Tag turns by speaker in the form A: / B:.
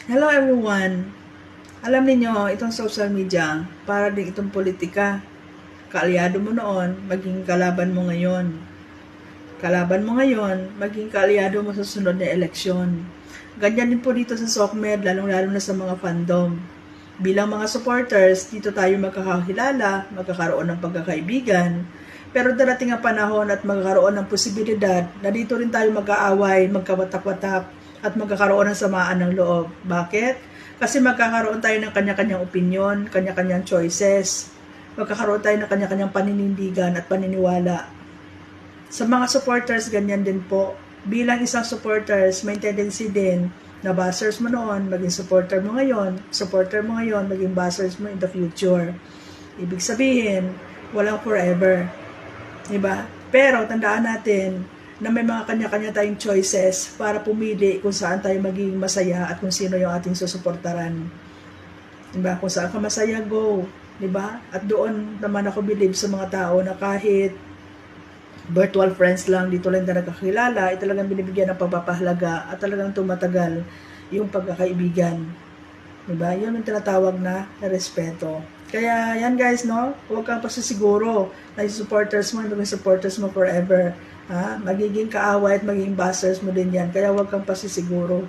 A: Hello everyone! Alam niyo itong social media, para din itong politika. Kaalyado mo noon, maging kalaban mo ngayon. Kalaban mo ngayon, maging kaalyado mo sa sunod na eleksyon. Ganyan din po dito sa SOCMED, lalong-lalo na sa mga fandom. Bilang mga supporters, dito tayo magkakakilala, magkakaroon ng pagkakaibigan. Pero darating ang panahon at magkakaroon ng posibilidad na dito rin tayo mag-aaway, magkawatak-watak, at magkakaroon ng samaan ng loob. Bakit? Kasi magkakaroon tayo ng kanya-kanyang opinion, kanya-kanyang choices. Magkakaroon tayo ng kanya-kanyang paninindigan at paniniwala. Sa mga supporters, ganyan din po. Bilang isang supporters, may tendency din na bashers mo noon, maging supporter mo ngayon, maging bashers mo in the future. Ibig sabihin, walang forever. Diba? Pero tandaan natin na may mga kanya-kanya tayong choices para pumili kung saan tayo magiging masaya at kung sino yung ating susuportaran. Diba? Kung saan ka masaya, go. Diba? At doon naman ako believe sa mga tao na kahit virtual friends lang, dito lang na nagkakilala, ay talagang binibigyan ng pagpapahalaga at talagang tumatagal yung pagkakaibigan. Diba? Yun ang tinatawag na respeto. Kaya yan guys, no? Huwag kang pasisiguro na yung supporters mo, yung supporters mo forever. Ha? Magiging kaaway at magiging bashers mo din yan. Kaya huwag kang pasisiguro.